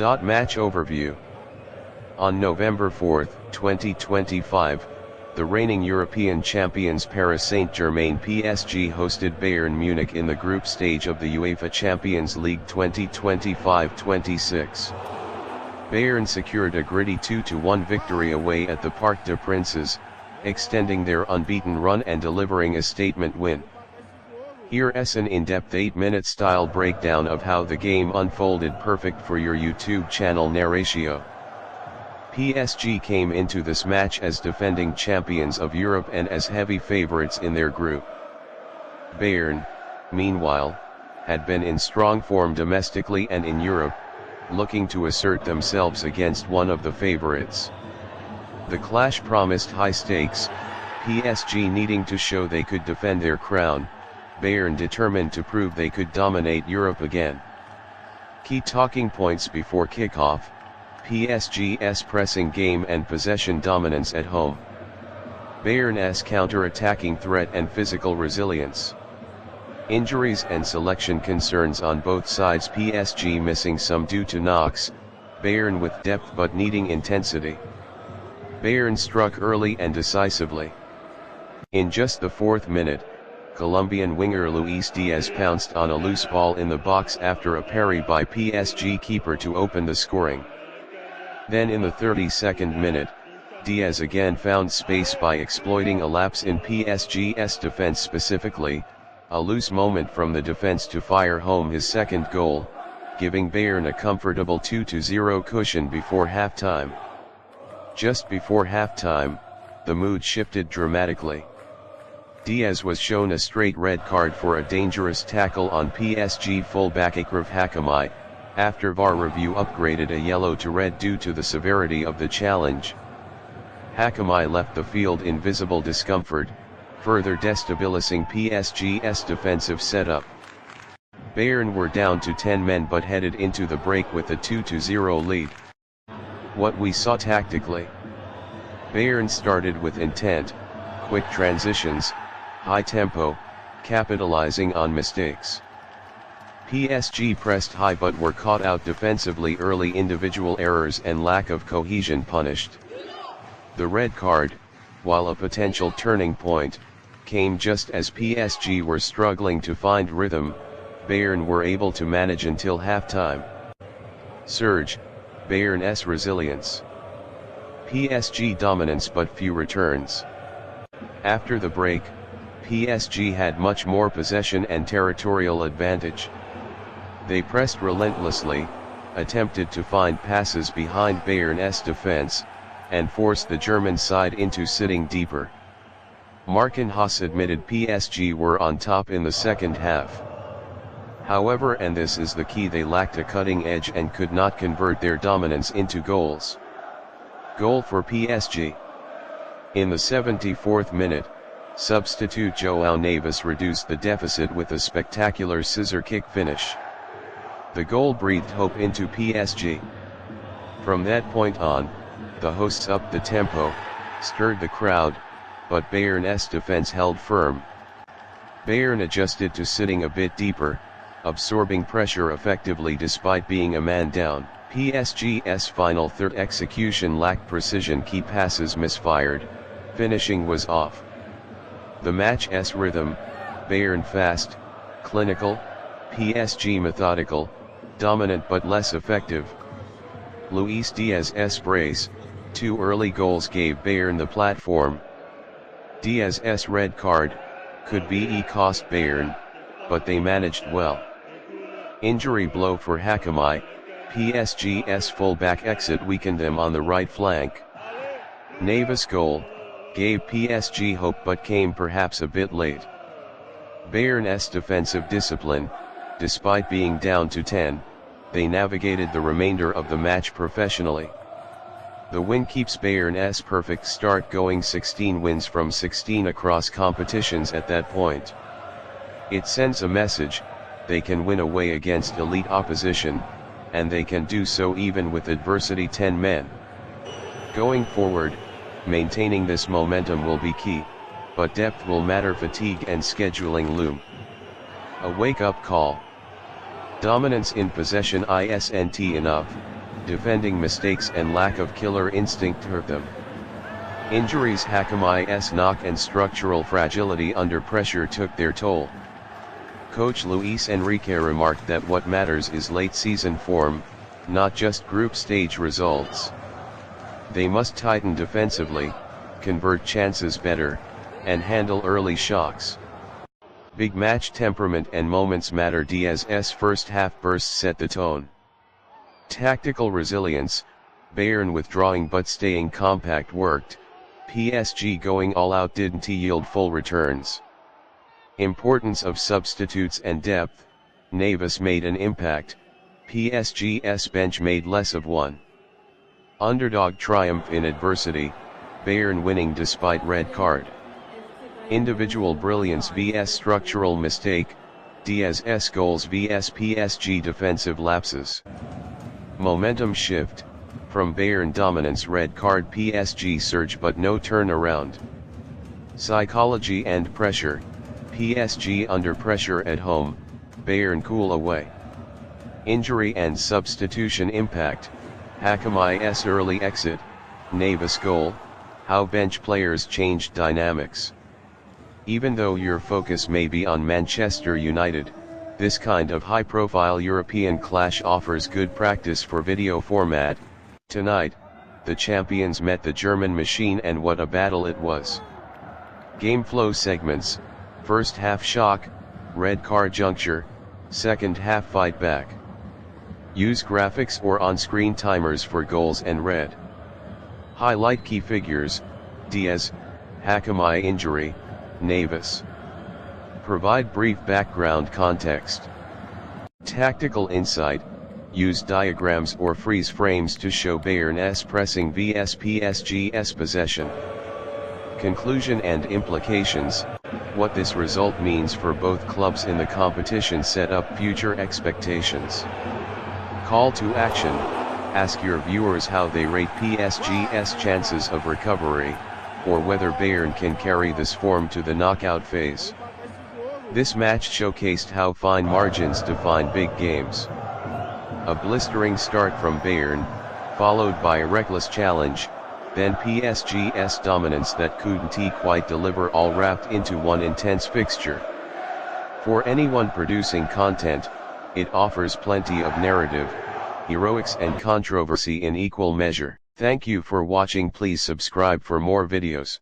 Match overview. On November 4, 2025, the reigning European champions Paris Saint-Germain PSG hosted Bayern Munich in the group stage of the UEFA Champions League 2025-26. Bayern secured a gritty 2-1 victory away at the Parc des Princes, extending their unbeaten run and delivering a statement win. Here's an in-depth 8-minute style breakdown of how the game unfolded, perfect for your YouTube channel narratio. PSG came into this match as defending champions of Europe and as heavy favorites in their group. Bayern, meanwhile, had been in strong form domestically and in Europe, looking to assert themselves against one of the favorites. The clash promised high stakes, PSG needing to show they could defend their crown, Bayern determined to prove they could dominate Europe again. Key talking points before kickoff: PSG's pressing game and possession dominance at home. Bayern's counter-attacking threat and physical resilience. Injuries and selection concerns on both sides, PSG missing some due to knocks, Bayern with depth but needing intensity. Bayern struck early and decisively. In just the 4th minute, Colombian winger Luis Díaz pounced on a loose ball in the box after a parry by PSG keeper to open the scoring. Then in the 32nd minute, Díaz again found space by exploiting a lapse in PSG's defense, specifically, a loose moment from the defense to fire home his second goal, giving Bayern a comfortable 2-0 cushion before halftime. Just before halftime, the mood shifted dramatically. Díaz was shown a straight red card for a dangerous tackle on PSG fullback Achraf Hakimi, after VAR review upgraded a yellow to red due to the severity of the challenge. Hakimi left the field in visible discomfort, further destabilizing PSG's defensive setup. Bayern were down to 10 men but headed into the break with a 2-0 lead. What we saw tactically: Bayern started with intent, quick transitions, high tempo, capitalizing on mistakes. PSG pressed high but were caught out defensively early. Individual errors and lack of cohesion punished. The red card, while a potential turning point, came just as PSG were struggling to find rhythm. Bayern were able to manage until halftime. Surge, Bayern's resilience. PSG dominance but few returns. After the break, PSG had much more possession and territorial advantage. They pressed relentlessly, attempted to find passes behind Bayern's defense, and forced the German side into sitting deeper. Martin Haas admitted PSG were on top in the second half. However, and this is the key, they lacked a cutting edge and could not convert their dominance into goals. Goal for PSG. In the 74th minute, substitute João Neves reduced the deficit with a spectacular scissor kick finish. The goal breathed hope into PSG. From that point on, the hosts upped the tempo, stirred the crowd, but Bayern's defense held firm. Bayern adjusted to sitting a bit deeper, absorbing pressure effectively despite being a man down. PSG's final third execution lacked precision, key passes misfired, finishing was off. The match's rhythm: Bayern fast, clinical, PSG methodical, dominant but less effective. Luis Díaz's brace, 2 early goals gave Bayern the platform. Díaz's red card could be cost Bayern, but they managed well. Injury blow for Hakimi: PSG's fullback exit weakened them on the right flank. Neves' goal gave PSG hope but came perhaps a bit late. Bayern's defensive discipline: despite being down to 10, they navigated the remainder of the match professionally. The win keeps Bayern's perfect start going, 16 wins from 16 across competitions at that point. It sends a message: they can win away against elite opposition, and they can do so even with adversity. 10 men. Going forward, maintaining this momentum will be key, but depth will matter. Fatigue and scheduling loom. A wake-up call. Dominance in possession isn't enough, defending mistakes and lack of killer instinct hurt them. Injuries, Hakimi's knock and structural fragility under pressure took their toll. Coach Luis Enrique remarked that what matters is late season form, not just group stage results. They must tighten defensively, convert chances better, and handle early shocks. Big match temperament and moments matter. Díaz's first half bursts set the tone. Tactical resilience, Bayern withdrawing but staying compact worked, PSG going all out didn't yield full returns. Importance of substitutes and depth, Neves made an impact, PSG's bench made less of one. Underdog triumph in adversity, Bayern winning despite red card. Individual brilliance vs structural mistake, Díaz's goals vs PSG defensive lapses. Momentum shift, from Bayern dominance red card PSG surge but no turnaround. Psychology and pressure, PSG under pressure at home, Bayern cool away. Injury and substitution impact, Hakimi's early exit, Neves goal, how bench players changed dynamics. Even though your focus may be on Manchester United, this kind of high-profile European clash offers good practice for video format. Tonight, the champions met the German machine, and what a battle it was. Game flow segments, first half shock, red card juncture, second half fight back. Use graphics or on-screen timers for goals and red. Highlight key figures, Díaz, Hakimi injury, Neves. Provide brief background context. Tactical insight, use diagrams or freeze frames to show Bayern's pressing vs PSG's possession. Conclusion and implications, what this result means for both clubs in the competition, set up future expectations. Call to action, ask your viewers how they rate PSG's chances of recovery, or whether Bayern can carry this form to the knockout phase. This match showcased how fine margins define big games. A blistering start from Bayern, followed by a reckless challenge, then PSG's dominance that couldn't quite deliver, all wrapped into one intense fixture. For anyone producing content, it offers plenty of narrative, heroics and controversy in equal measure. Thank you for watching. Please subscribe for more videos.